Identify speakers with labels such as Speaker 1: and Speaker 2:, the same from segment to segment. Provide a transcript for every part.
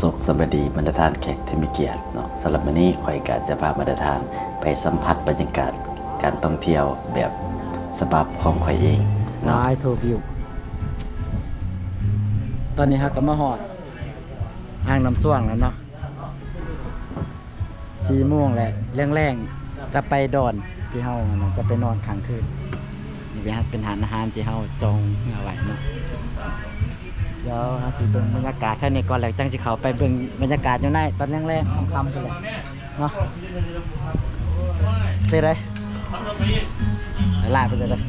Speaker 1: สุขสวัสดีบรรดาท่านแขกที่มีเกียรติเนาะสำหรับวันนี้ข่อยกาจะพาบรรดาท่านไปสัมผัสบรรยากาศการท่องเที่ยวแบบฉบับของข่อยเองเนาะ
Speaker 2: ไอโทรวิวตอนนี้ครับก็มาหอดอ่างน้ำส้วงแล้วเนาะ4 โมงแหละแรงๆจะไปดอนที่เฮาจะไปนอนค้างคืนนี่เป็นหาอาหารที่เฮาจองเอาไว้เนาะเดี๋ยวหาสิเบิ่งบรรยากาศแค่นี้ก่อนแล้วจังสิเข้าไปเบิ่งบรรยากาศอยู่ในตอนแรงๆค่ำๆกันเลยเนาะเสร็จเลยไล่ไปเลย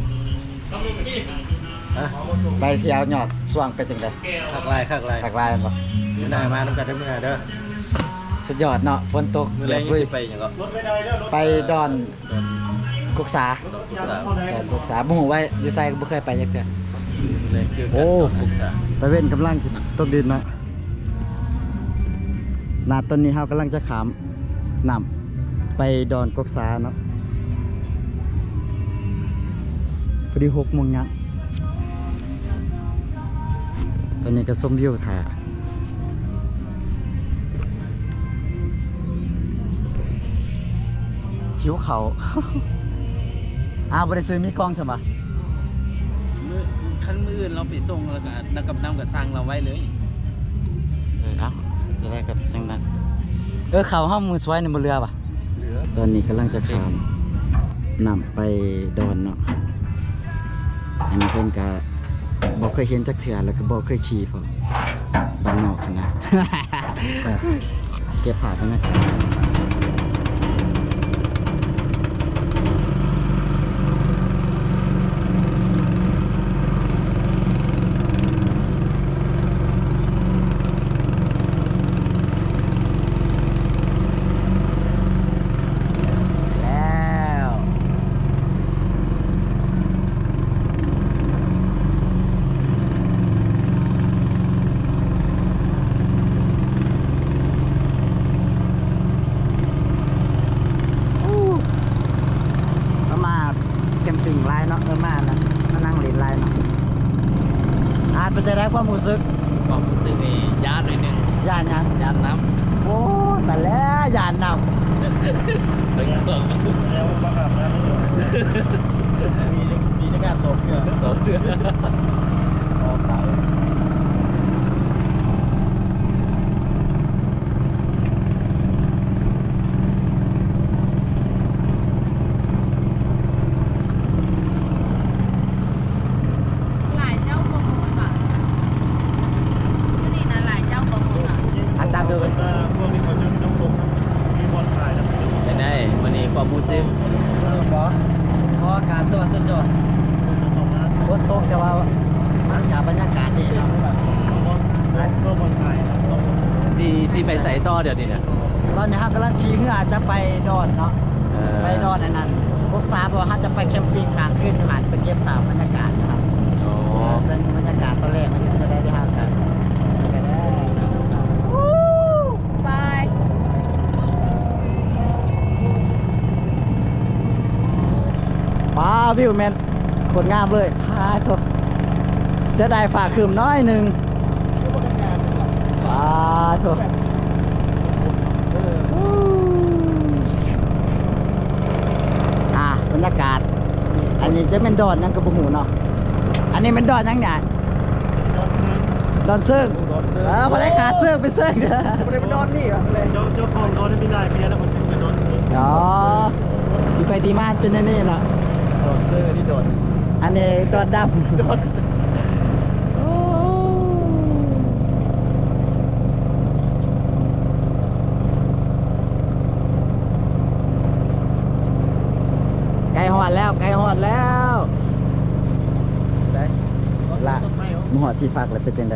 Speaker 2: ไปเที่ยวหยอดส่วงไปจังได๋
Speaker 3: คักลาย
Speaker 2: ทักลายบ่
Speaker 3: มื้อหน้ามาน้ำกันได้อมื้อหน้าเด้อ
Speaker 2: สุดยอดเนาะฝนตก
Speaker 3: มื้อแรกยังสิไปหยังก็
Speaker 2: ไปดอนกุกษาดอนกุกษาบ่ฮู้ว่าอยู่ไสก็บ่เคยไปจักเทื่อ
Speaker 3: มื้อแรกเจอกัน
Speaker 2: โอ้
Speaker 3: ตอนปรึกษา
Speaker 2: ตะเว้นกำลังสิตกดินเนาะณตอนนี้เฮากำลังจะข้ามน้ำไปดอนกุกษาเนาะพอดี6 โมงยังตอนนี้ก็ชมวิวถ่าหิวเขา บ่ได้ซื้อมีกล้องใช่ปะ
Speaker 4: ขั้นมืออื่นเราไปส่งแล้วก็นักกับน้ำกับสั่งเราไว้เลย
Speaker 2: จะได้ก็จังนั้นเขาห้องมือสวยในบนเรือปะตอนนี้กำลังจะข้ามนำไปดอนเนาะอันนี้เพิ่นก็บอกเคยเห็นจักเถื่อแล้วก็บอกเคยขี่พอบ้านนอกขนาด เก็บผ่ากันนะแล้วมาแคมปิ้งไลน์เนาะมานั่งเล่นไลน์เนาะเป็นจะได้ความรู้สึก
Speaker 4: ความรู้สึกนี่ยากหน่อยหนึง
Speaker 2: ย่านยัง
Speaker 4: ยากน้ำ
Speaker 2: โอ้แต่แล้วย่านน
Speaker 4: ถึงตัว
Speaker 3: แล้วบ่กลับนะมีในการสอบเกือ
Speaker 4: สองเดือน
Speaker 3: ออกสาย
Speaker 5: หลายเจ้าประมูลว่ะที่นี่นะหลายเจ้าประมูลอ่ะ
Speaker 2: ำอาจารย์เดิน
Speaker 3: พวกนี้เขาจะมีน้ำตกมีบอลขายนะ
Speaker 4: เป็นไงวันนี้ความรู้สึก
Speaker 2: เพราะอากาศตัวสุดยอดฝนตกแต่ว่ามันกับบรรยากาศดีเนาะ
Speaker 3: โซ่บอลขาย
Speaker 4: ซีไปใส่ต่อเดี๋ยวนี้เนี่ย
Speaker 2: ตอนนี้ครับกำลังขี่เรือจะไปดอนเนาะไปดอนอันนั้นพวกซาบอกว่าจะไปแคมปิ้งค้างคืนอยู่หันไปเก็บภาพบรรยากาศนะครับ
Speaker 4: โอ้
Speaker 2: ซึ่งบรรยากาศตอนแรกมันจะได้ที่ห้างกันก็ได้
Speaker 5: บาย
Speaker 2: ป้าวิวแมนโคตรงามเลยพาโถเสียดายฝากคืมน้อยหนึ่งป้าโถบรรยากาศ อันนี้จะเป็นดอนยังกระบุหูเนาะอันนี้เป็นดอนยังไงดอนเซิงพอได้ขาดเซิงไปเซิงเด้อ
Speaker 3: ไม่ได้ไปนอนนี่อ่ะเจ้าของนอนไม่ได้เมียแล้วคนซื้อนอนซื้อ
Speaker 2: อ๋อที่ไปที่มาจนนี่แหละ
Speaker 3: โดนซื้อที่โดน
Speaker 2: อันนี้ดอนดำดอนไก่หอดแล้วไก่หอดแล้วได้ละมหอดที่พักเลยเป็นยังไง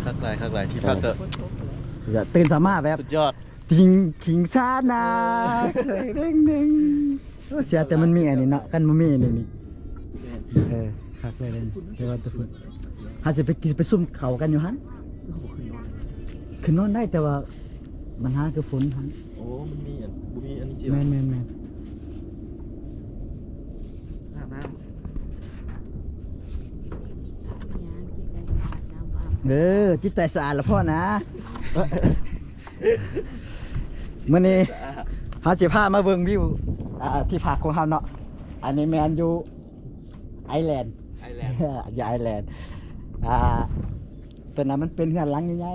Speaker 4: คักหลายที่พักก็
Speaker 2: สุดยอดตื่นสามารถแบบ
Speaker 4: สุดยอด
Speaker 2: ทิ้งชานาเด้งเด้งเสียแต่มันมีอันนี้เนาะกันมันมีอันนี้นี่คักเลยเลยเดี๋ยวว่าทุกคนหาสิไปกินไปซุ่มเขากันอยู่ฮันคือนอนได้แต่ว่ามันหาคือฝนฮัน
Speaker 3: โอ้มันมีอันบุมีอันนี้จริง
Speaker 2: แม่น
Speaker 5: เนี่ยที่ไปหาเจ้าบ่าว
Speaker 2: จิตใจสะอาดแล้วพ่อนะมื้อนี้เฮาสิพามาเบิ่งวิวที่พักของเฮาเนาะอันนี้แม่นอยู่ไอแลนด์ อยู่ไอแลนด์ตัวนั้นมันเป็นเฮือนหลังใหญ่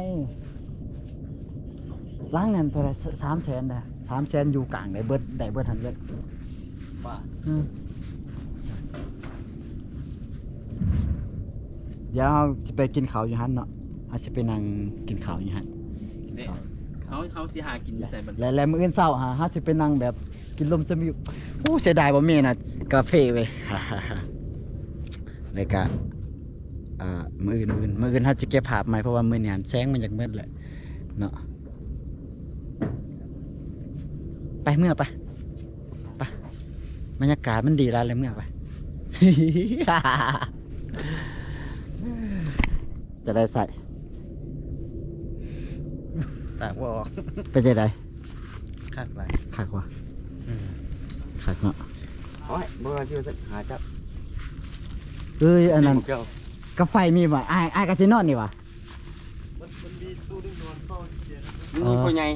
Speaker 2: ๆหลังนั้นตัวละ300,000เด้อ300,000อยู่กลางได้เบิดทันเบิด
Speaker 4: ว่า
Speaker 2: เดี๋ยวเราจะไปกินข้าวอยู่หั่นเนาะอาจจะไปนั่งกินข้าวอยู่หั่น
Speaker 4: เนี่ยเขาสิหากินอยู่ใส่มัน
Speaker 2: แล้วมื้ออื่นเช้าหาสิไปนั่งแบบกินลมชมวิวโอ้เสียดายบ่มีน่ะกาแฟเว้ย แล้วก็มื้ออื่นเฮาจะเก็บภาพใหม่เพราะว่ามื้อนี้แสงมันอยากมืดแหละเนาะไปเมื่อไปบรรยากาศมันดีแล้วเลยเมื่อไป จะได้ใส่ตากว่าออกเป็นจะได้
Speaker 4: คักหลาย
Speaker 2: คักวะคักเนาะ
Speaker 1: โอ้ยบ่ว่าสิว่าหาจับ
Speaker 2: เอ้ยอันนั้น
Speaker 1: เจ้าก
Speaker 2: าไฟมีบ่อ้ายกาซินอนนี่วะ
Speaker 3: มันมีตู้นึงนอนเฝ้าเสีย
Speaker 1: ผู้ใหญ่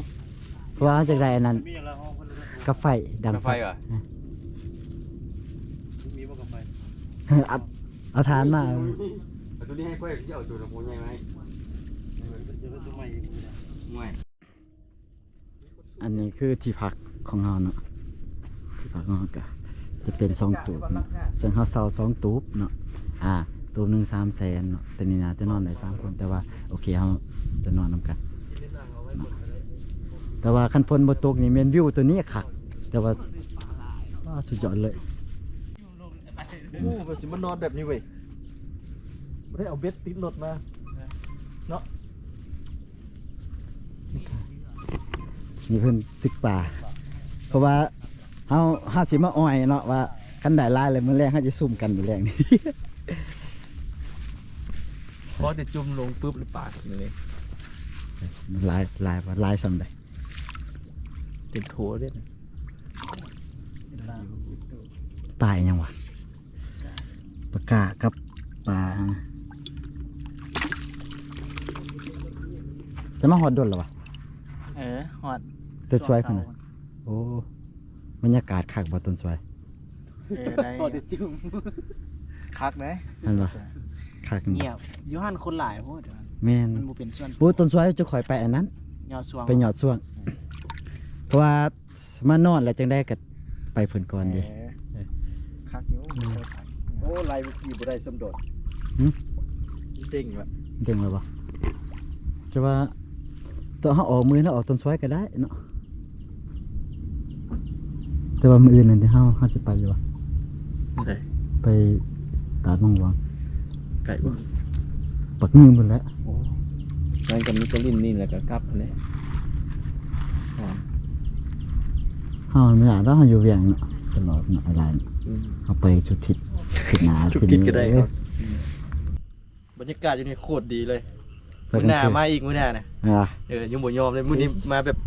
Speaker 2: เพราะว่าจากใดอันนั้น
Speaker 3: มีอะไรห้องคนละ
Speaker 2: กาไฟดัง
Speaker 1: กาไฟเหรอ
Speaker 3: มีบ่กับไฟ
Speaker 2: เอาทานมา
Speaker 1: เอาตัวนี้ให้ค่อยสิเอาตัวผู้ใหญ่มาให้
Speaker 3: เดี๋ยวก็ตัวใหม่อีกนะ
Speaker 1: ห่วย
Speaker 2: อันนี้คือที่พักของเราเนาะที่พักของเราก็จะเป็น2ตูบเนาะซึ่งเราเซา2ตูบเนาะตูบหนึง300,000เนาะแต่นี่นะจะนอนได้3คนแต่ว่าโอเคเราจะนอนนำกันเนาะแต่ว่าคันฝนบ่ตกนี่แม่นวิวตัวนี้คักแต่ว่าสุดยอดเลย
Speaker 3: โอ้แบบสิมันนอนแบบนี้เว้ยไม่ได้เอาเบ็ดติดรถมาเนาะ
Speaker 2: นี่เพิ่นตึกป่าเพราะว่าเฮาสิมาอ้อยเนาะว่าคันได้หลายเลยมื้อแรกเฮาจะซุ่มกันมื้อแรกนี่
Speaker 4: พอจะจุ่มลงปุ๊บหรือปากเลย
Speaker 2: หลายส่ำใด
Speaker 4: เป็นโถเด้อ
Speaker 2: ป่าอีหยังวะปลากากับปลาจะมาฮอดดนเหรอวะ
Speaker 4: ฮอด
Speaker 2: ต้นสวยพุ่นน่ะโอ้บรรยากาศคักบ่ต้นสวย
Speaker 4: ได้พอจะจุ่มคักไหม
Speaker 2: นั่นบ่คัก
Speaker 6: เงียบอยู่หันคนหลายโพด
Speaker 2: แม่น
Speaker 6: มันบ่เป็นส่วน
Speaker 2: โอ้ต้นสวยจะข่อยไปอันนั้น
Speaker 6: ยอดสวง
Speaker 2: ไปหยอดช่วง เพราะว่ามานอนแล้วจังได้ก็ไปเพิ่นก่อนเดิ
Speaker 6: คักอยู่
Speaker 3: โอ้ลายเมื่อกี้บ่ได้สมโดดเจ๋งว่ะ
Speaker 2: เด้งแล้วบ่จะว่าตัวเฮาออกมือแล้วออกต้นสวยก็ได้เนาะแต่ว่ามื้ออื่นนั่นที่เฮาสิไปอยู่บ่
Speaker 4: ได้
Speaker 2: ไปตาดมังหวัง
Speaker 4: ไก่บ่
Speaker 2: ปักมือหมดแล้ว
Speaker 4: นั่นกับมิชลินนี่แหละก็กลับเลย
Speaker 2: เฮาไม่อยากแล้วเฮาอยู่เวียงเนาะตลอดเนาะอะไรเนาะเฮาไปทุกทิศทิศหน้า
Speaker 4: ทุกทิศก็ได้
Speaker 2: เอ้
Speaker 4: ค
Speaker 2: ย
Speaker 4: รับบรรยากาศอยู่นี่โคตรดีเลย
Speaker 2: ไป
Speaker 4: มื้อหน้า
Speaker 2: คืน
Speaker 4: มาอีกมื้อหน้านะ
Speaker 2: อ่า
Speaker 4: ยังบ่ยอมเลยมื้อนี้มาแบบ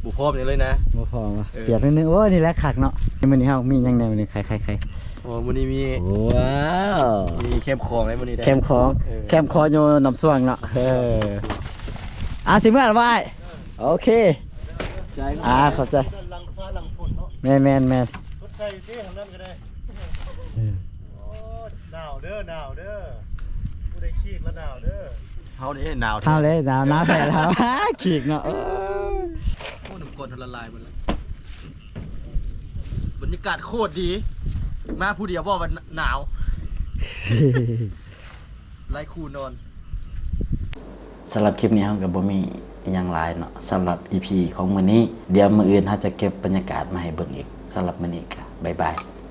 Speaker 4: บุพร้อมอย่างเลยนะ
Speaker 2: บ่พอว่ะเปียกนิดนึงโอ้ยนี่แหละคักเนาะมื้อนี้เฮามีหยังแนวนี้ใคร
Speaker 4: โอ้มื้อนี้มี
Speaker 2: ว้าว
Speaker 4: มีเข้มของเลยมื้อนี้ได้
Speaker 2: แคมของ
Speaker 4: เออ
Speaker 2: แคมคออยู่น้ำสว่างเนาะสิเมื่อไหร่โอเคเข้าใจ
Speaker 3: ลังฟ้าลังฝนเนาะ
Speaker 2: แม่น
Speaker 3: รถไฟเท่ทางนั้นก็ได้โอ้หนาวเด้อผู้ใดขี้แล้วหนาวเด้อ
Speaker 4: เฮานี่หนาว
Speaker 2: เท่าเลยหนาวน้ำแผ่แล้ว ขีกเนาะ
Speaker 4: โอ้น้ำกรดละลายหมดแล้วบรรยากาศโคตรดี มาผู้เดียวบอกว่าหนาวไล่คูนอน
Speaker 1: สำหรับคลิปนี้เราก็บ่มีอิหยังหลายเนาะสำหรับ EP ของมื้อนี้เดี๋ยวมื้ออื่นเราจะเก็บบรรยากาศมาให้เบิ่งอีกสำหรับมื้อนี้ก็บ๊ายบาย